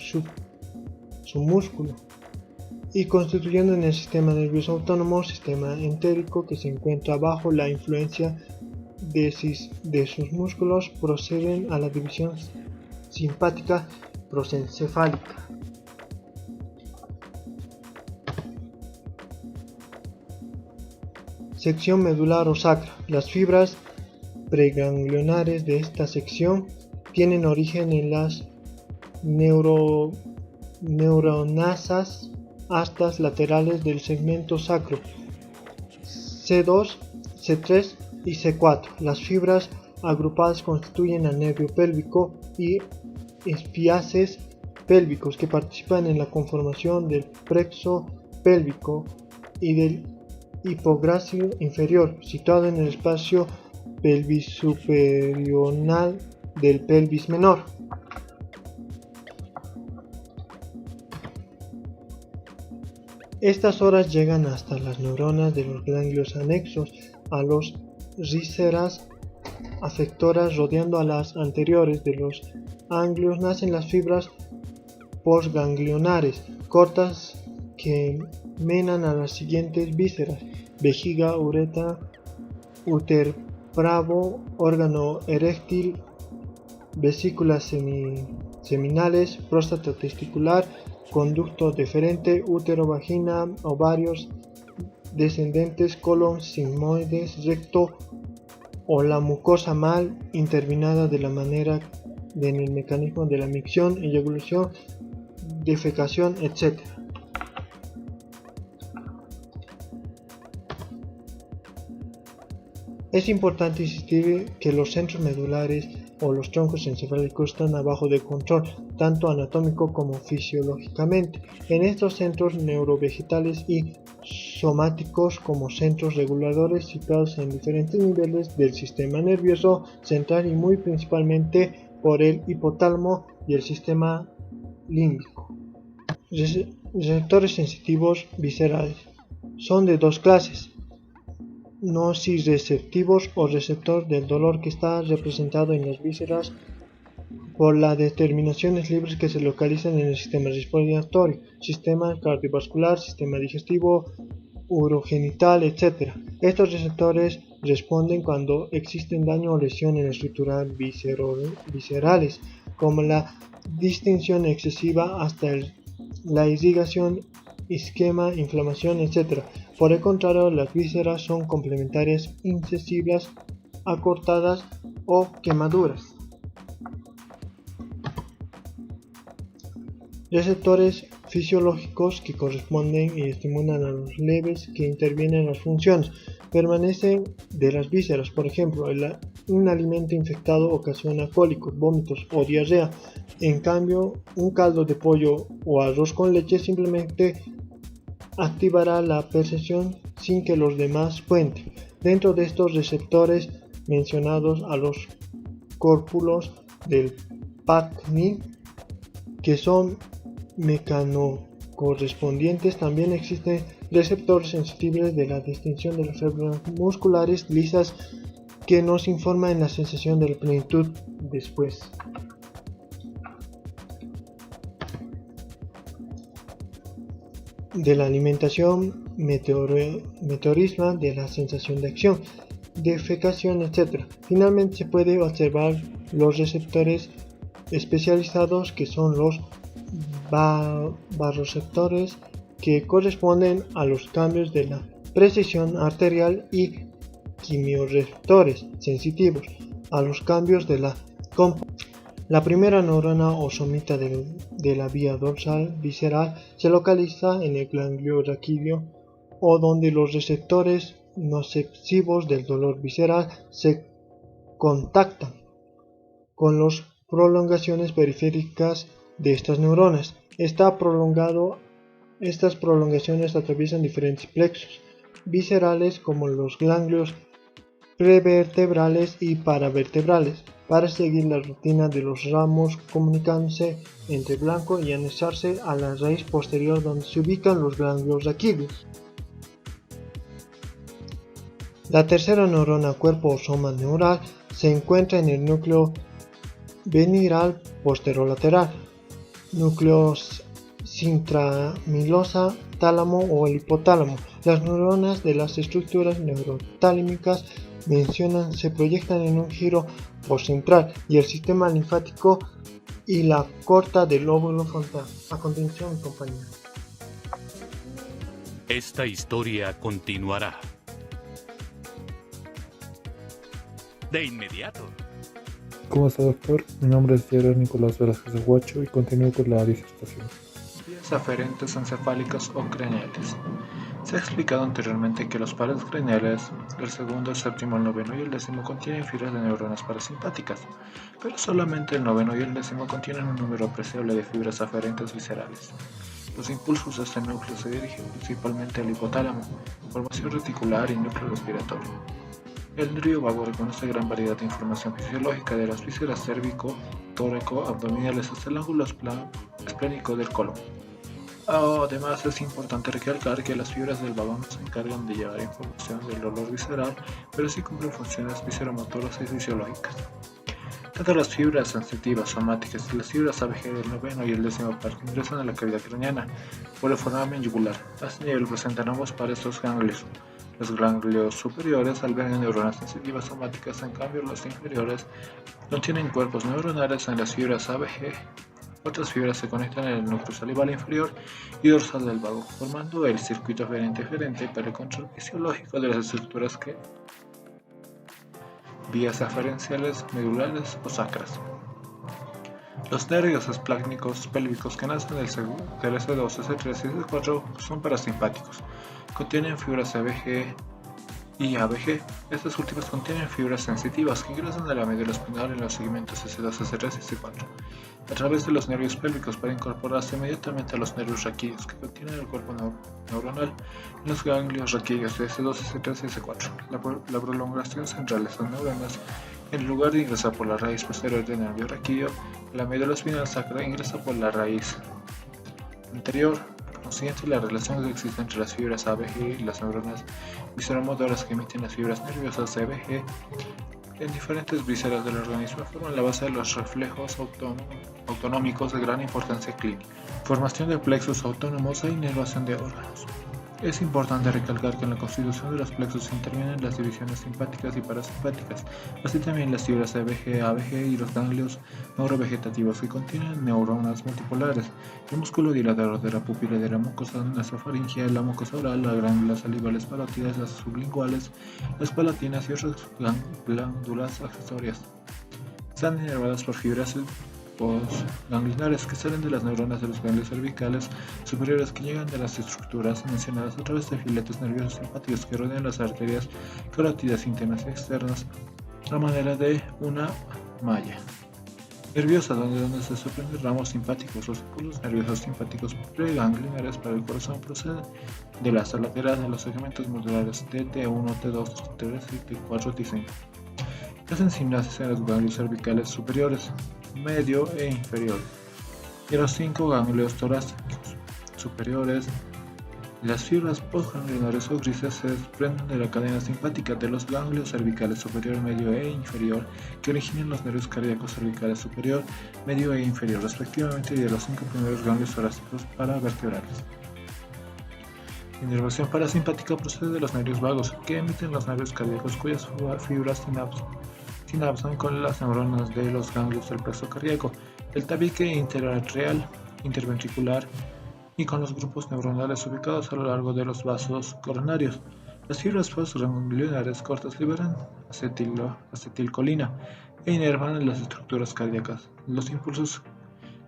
submúsculo, y constituyendo en el sistema nervioso autónomo sistema entérico, que se encuentra bajo la influencia de sus músculos, proceden a la división simpática prosencefálica. Sección medular o sacra. Las fibras preganglionares de esta sección tienen origen en las neuronasas astas laterales del segmento sacro C2, C3 y C4. Las fibras agrupadas constituyen al nervio pélvico y espiaces pélvicos, que participan en la conformación del plexo pélvico y del hipográcil inferior, situado en el espacio pelvisurional del pelvis menor. Estas horas llegan hasta las neuronas de los ganglios anexos a los vísceras afectoras, rodeando a las anteriores de los ganglios. Nacen las fibras postganglionares cortas que menan a las siguientes vísceras: vejiga, uretra, útero, órgano eréctil, vesículas seminales, próstata testicular, conducto deferente, útero, vagina, ovarios descendentes, colon, sigmoides, recto o la mucosa mal intervinada de la manera en el mecanismo de la micción, eyaculación, defecación, etc. Es importante insistir que los centros medulares o los troncos encefálicos están abajo de control, tanto anatómico como fisiológicamente. En estos centros neurovegetales y somáticos como centros reguladores situados en diferentes niveles del sistema nervioso central y muy principalmente por el hipotálamo y el sistema límbico. Receptores sensitivos viscerales son de dos clases: nociceptivos o receptor del dolor, que está representado en las vísceras por las determinaciones libres que se localizan en el sistema respiratorio, sistema cardiovascular, sistema digestivo, urogenital, etc. Estos receptores responden cuando existen daño o lesión en la estructura viscerales, como la distensión excesiva hasta la irrigación, isquemia, inflamación, etc. Por el contrario, las vísceras son complementarias, insensibles, acortadas o quemaduras. Receptores fisiológicos que corresponden y estimulan a los leves que intervienen en las funciones permanecen de las vísceras. Por ejemplo, un alimento infectado ocasiona cólicos, vómitos o diarrea. En cambio, un caldo de pollo o arroz con leche simplemente activará la percepción sin que los demás cuenten. Dentro de estos receptores mencionados a los córpulos del PACNI, que son mecanocorrespondientes, también existen receptores sensibles de la distensión de las fibras musculares lisas, que nos informan la sensación de la plenitud después. De la alimentación meteorismo de la sensación de acción, defecación, etc. Finalmente se puede observar los receptores especializados que son los baroreceptores, que corresponden a los cambios de la presión arterial, y quimioreceptores sensitivos a los cambios de la La primera neurona o somita de la vía dorsal visceral se localiza en el ganglio raquídeo, o donde los receptores nociceptivos del dolor visceral se contactan con las prolongaciones periféricas de estas neuronas. Estas prolongaciones atraviesan diferentes plexos viscerales como los ganglios prevertebrales y paravertebrales, para seguir la rutina de los ramos, comunicándose entre blanco y anexarse a la raíz posterior donde se ubican los ganglios raquídeos. La tercera neurona cuerpo o soma neural se encuentra en el núcleo veniral posterolateral, núcleo sintramilosa, tálamo o el hipotálamo. Las neuronas de las estructuras neurotálimicas mencionadas se proyectan en un giro postcentral y el sistema linfático y la corta del lóbulo frontal. A continuación, compañero. Esta historia continuará. De inmediato. ¿Cómo está, doctor? Mi nombre es Gerard Nicolás Velázquez Aguacho y continúo con la disertación. Vías aferentes encefálicas o craneales. Se ha explicado anteriormente que los pares craneales, el segundo, el séptimo, el noveno y el décimo contienen fibras de neuronas parasimpáticas, pero solamente el noveno y el décimo contienen un número apreciable de fibras aferentes viscerales. Los impulsos de este núcleo se dirigen principalmente al hipotálamo, formación reticular y núcleo respiratorio. El nervio vago reconoce gran variedad de información fisiológica de las vísceras cérvico, tóraco, abdominales hasta el ángulo esplénico del colon. Además, es importante recalcar que las fibras del vagón no se encargan de llevar información del olor visceral, pero sí cumplen funciones visceromotoras y fisiológicas. Tanto las fibras sensitivas somáticas y las fibras ABG del noveno y el décimo par ingresan a la cavidad craneana por el foramen yugular. A este nivel presentan ambos pares dos ganglios. Los ganglios superiores albergan neuronas sensitivas somáticas, en cambio los inferiores contienen cuerpos neuronales en las fibras ABG. Otras fibras se conectan en el núcleo salival inferior y dorsal del vago, formando el circuito aferente-eferente para el control fisiológico de las estructuras que vías aferenciales, medulares o sacras. Los nervios esplácnicos pélvicos que nacen del S2, S3 y S4 son parasimpáticos. Contienen fibras ABG y ABG. Estas últimas contienen fibras sensitivas que ingresan a la médula espinal en los segmentos S2, S3 y S4 a través de los nervios pélvicos para incorporarse inmediatamente a los nervios raquídeos que contienen el cuerpo neuronal en los ganglios raquídeos de S2, S3 y S4. La prolongación central de estas neuronas, en lugar de ingresar por la raíz posterior del nervio raquídeo, la médula espinal sacra ingresa por la raíz anterior. Por consiguiente, la relación que existe entre las fibras ABG y las neuronas visceromotoras que emiten las fibras nerviosas ABG en diferentes vísceras del organismo forman la base de los reflejos autonómicos de gran importancia clínica, formación de plexos autónomos e inervación de órganos. Es importante recalcar que en la constitución de los plexos intervienen las divisiones simpáticas y parasimpáticas, así también las fibras ABG, ABG y los ganglios neurovegetativos que contienen neuronas multipolares, el músculo dilatador de la pupila de la mucosa nasofaringea, la mucosa oral, las glándulas salivales parótidas, las sublinguales, las palatinas y otras glándulas accesorias. Están inervadas por fibras ganglionares que salen de las neuronas de los ganglios cervicales superiores que llegan de las estructuras mencionadas a través de filetes nerviosos simpáticos que rodean las arterias carótidas internas y externas a manera de una malla nerviosa donde se sorprenden ramos simpáticos. Los impulsos nerviosos simpáticos preganglionares para el corazón proceden de las laterales de los segmentos modulares de T1, T2, T3 y T4, T5. Hacen sinapsis en los ganglios cervicales superiores, medio e inferior, y los 5 ganglios torácicos superiores. Las fibras postganglionares o grises se desprenden de la cadena simpática de los ganglios cervicales superior, medio e inferior que originan los nervios cardíacos cervicales superior, medio e inferior respectivamente, y de los 5 primeros ganglios torácicos paravertebrales. La inervación parasimpática procede de los nervios vagos, que emiten los nervios cardíacos cuyas fibras sinapsan con las neuronas de los ganglios del plexo cardíaco, el tabique interatrial, interventricular y con los grupos neuronales ubicados a lo largo de los vasos coronarios. Las fibras postganglionares cortas liberan acetilcolina e inervan las estructuras cardíacas. Los impulsos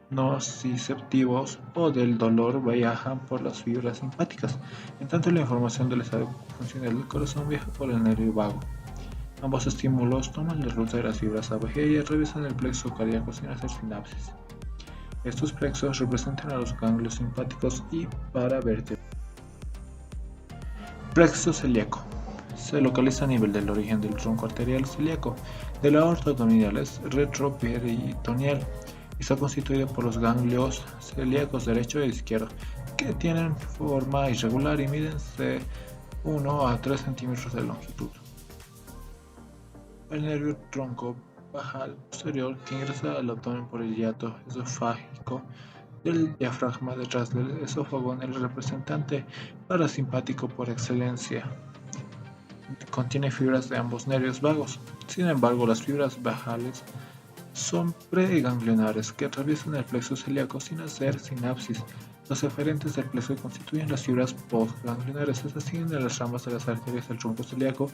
nociceptivos o del dolor viajan por las fibras simpáticas, en tanto la información del estado funcional del corazón viaja por el nervio vago. Ambos estímulos toman la ruta de las fibras ABG y atraviesan el plexo cardíaco sin hacer sinapsis. Estos plexos representan a los ganglios simpáticos y paravértebros. Plexo celíaco. Se localiza a nivel del origen del tronco arterial celíaco de la aorta abdominal retroperitoneal y está constituido por los ganglios celíacos derecho e izquierdo, que tienen forma irregular y miden de 1 a 3 centímetros de longitud. El nervio tronco bajal posterior que ingresa al abdomen por el hiato esofágico del diafragma detrás del esófago en el representante parasimpático por excelencia. Contiene fibras de ambos nervios vagos. Sin embargo, las fibras bajales son preganglionares que atraviesan el plexo celíaco sin hacer sinapsis. Los eferentes del plexo constituyen las fibras postganglionares, es decir, de las ramas de las arterias del tronco celíaco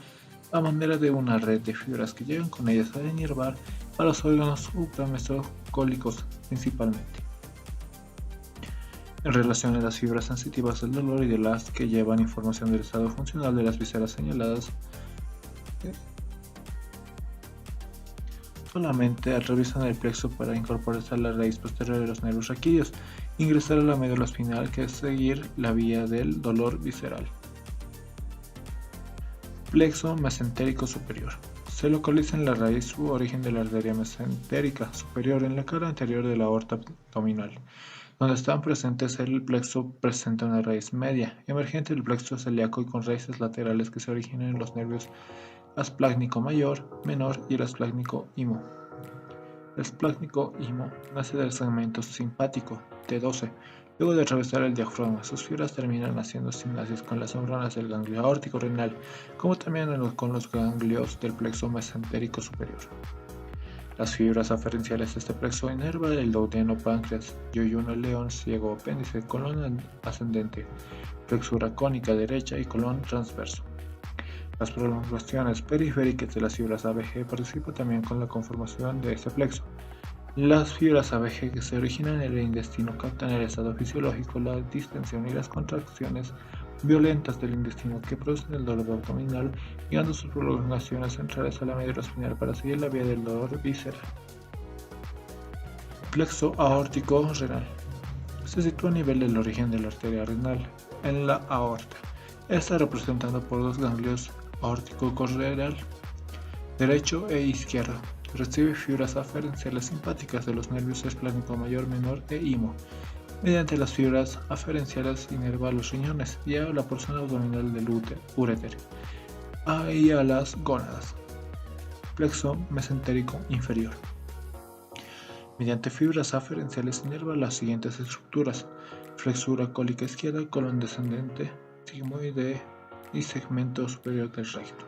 a manera de una red de fibras que llegan con ellas a inervar a los órganos supramesencólicos principalmente. En relación a las fibras sensitivas del dolor y de las que llevan información del estado funcional de las vísceras señaladas, solamente atraviesan el plexo para incorporarse a la raíz posterior de los nervios raquídeos, ingresar a la médula espinal, que es seguir la vía del dolor visceral. Plexo mesentérico superior. Se localiza en la raíz u origen de la arteria mesentérica superior en la cara anterior de la aorta abdominal. Donde están presentes, el plexo presenta una raíz media, emergente del plexo celíaco y con raíces laterales que se originan en los nervios asplácnico mayor, menor y el asplácnico imo. El asplácnico imo nace del segmento simpático T12. Luego de atravesar el diafragma, sus fibras terminan haciendo sinapsis con las neuronas del ganglio aórtico renal, como también con los ganglios del plexo mesentérico superior. Las fibras aferenciales de este plexo inervan el duodeno, páncreas, yoyuno, león, ciego, apéndice, colon ascendente, flexura cónica derecha y colon transverso. Las prolongaciones periféricas de las fibras ABG participan también con la conformación de este plexo. Las fibras ABG que se originan en el intestino captan el estado fisiológico, la distensión y las contracciones violentas del intestino que producen el dolor abdominal, llegando sus prolongaciones centrales a la médula espinal para seguir la vía del dolor visceral. Plexo aórtico renal. Se sitúa a nivel del origen de la arteria renal, en la aorta. Está representado por dos ganglios aórtico-correnal, derecho e izquierdo. Recibe fibras aferenciales simpáticas de los nervios esplácnico mayor, menor e imo. Mediante las fibras aferenciales inerva a los riñones y a la porción abdominal del uréter y a las gónadas. Plexo mesentérico inferior. Mediante fibras aferenciales inerva las siguientes estructuras: flexura cólica izquierda, colon descendente, sigmoide y segmento superior del recto.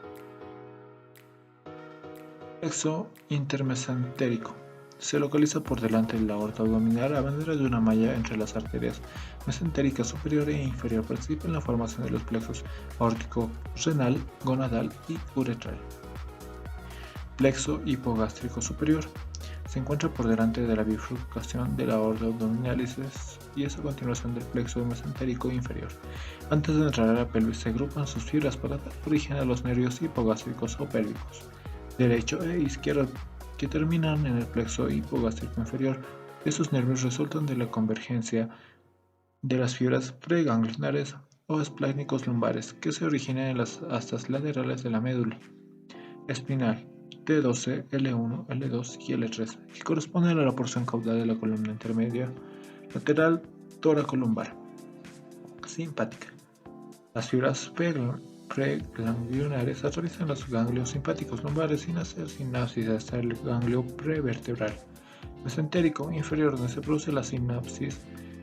Plexo intermesentérico. Se localiza por delante de la aorta abdominal a manera de una malla entre las arterias mesentérica superior e inferior. Participa en la formación de los plexos aórtico, renal, gonadal y uretral. Plexo hipogástrico superior. Se encuentra por delante de la bifurcación de la aorta abdominal y es a continuación del plexo mesentérico inferior. Antes de entrar a la pelvis se agrupan sus fibras para dar origen a los nervios hipogástricos o pélvicos, derecho e izquierdo, que terminan en el plexo hipogástrico inferior. Estos nervios resultan de la convergencia de las fibras preganglionares o esplácnicos lumbares, que se originan en las astas laterales de la médula espinal T12, L1, L2 y L3, que corresponden a la porción caudal de la columna intermedia lateral toracolumbar simpática. Las fibras preganglionares atraviesan los ganglios simpáticos lumbares sin hacer sinapsis hasta el ganglio prevertebral mesentérico inferior, donde se produce la sinapsis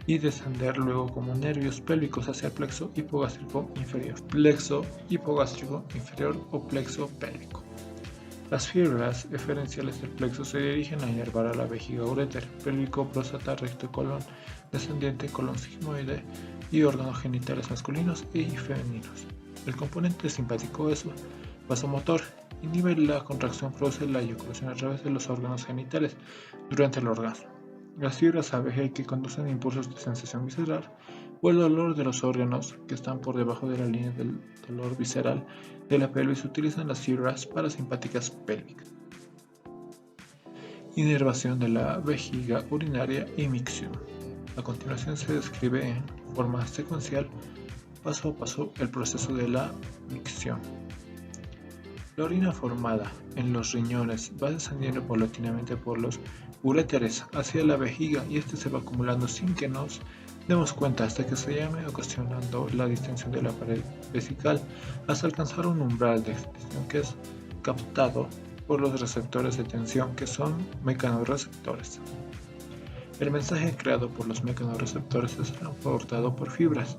y descender luego como nervios pélvicos hacia el plexo hipogástrico inferior o plexo pélvico. Las fibras eferenciales del plexo se dirigen a inervar a la vejiga, uréter, pélvico, próstata, recto, colon descendiente, colon sigmoide y órganos genitales masculinos y femeninos. El componente simpático es vasomotor. Inhibe la contracción, produce la eyaculación a través de los órganos genitales durante el orgasmo. Las fibras ABG que conducen impulsos de sensación visceral o el dolor de los órganos que están por debajo de la línea del dolor visceral de la pelvis utilizan las fibras parasimpáticas pélvicas. Inervación de la vejiga urinaria y micción. A continuación se describe en forma secuencial, paso a paso, el proceso de la micción. La orina formada en los riñones va descendiendo paulatinamente por los uréteres hacia la vejiga y este se va acumulando sin que nos demos cuenta hasta que se llame ocasionando la distensión de la pared vesical hasta alcanzar un umbral de extensión que es captado por los receptores de tensión que son mecanorreceptores. El mensaje creado por los mecanorreceptores es transportado por fibras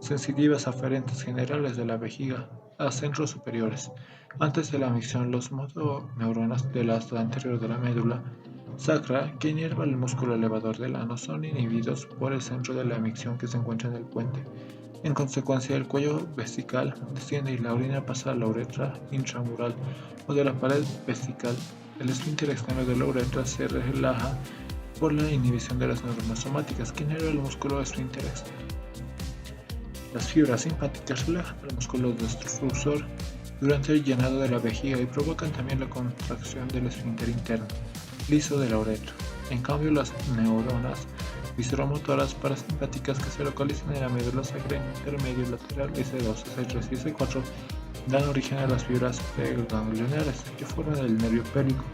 sensitivas aferentes generales de la vejiga a centros superiores. Antes de la micción, los motoneuronas del asta anterior de la médula sacra que inerva el músculo elevador del ano son inhibidos por el centro de la micción que se encuentra en el puente. En consecuencia, el cuello vesical desciende y la orina pasa a la uretra intramural o de la pared vesical. El esfínter externo de la uretra se relaja por la inhibición de las neuronas somáticas que inerva el músculo esfínter externo. Las fibras simpáticas relajan el músculo destrusor durante el llenado de la vejiga y provocan también la contracción del esfínter interno, liso de la uretra. En cambio, las neuronas visceromotoras parasimpáticas que se localizan en la médula sacra intermedio lateral S2, S3 y S4 dan origen a las fibras preganglionares que forman el nervio pélvico,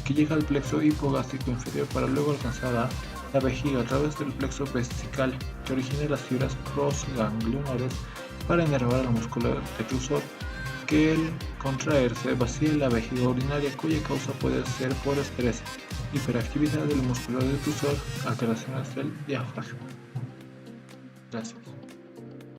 que llega al plexo hipogástrico inferior para luego alcanzar a la vejiga a través del plexo vesical, que origina las fibras prosganglionares para inervar al músculo detrusor, que al contraerse vacía la vejiga urinaria, cuya causa puede ser por estrés, hiperactividad del músculo detrusor, alteraciones del diafragma. Gracias.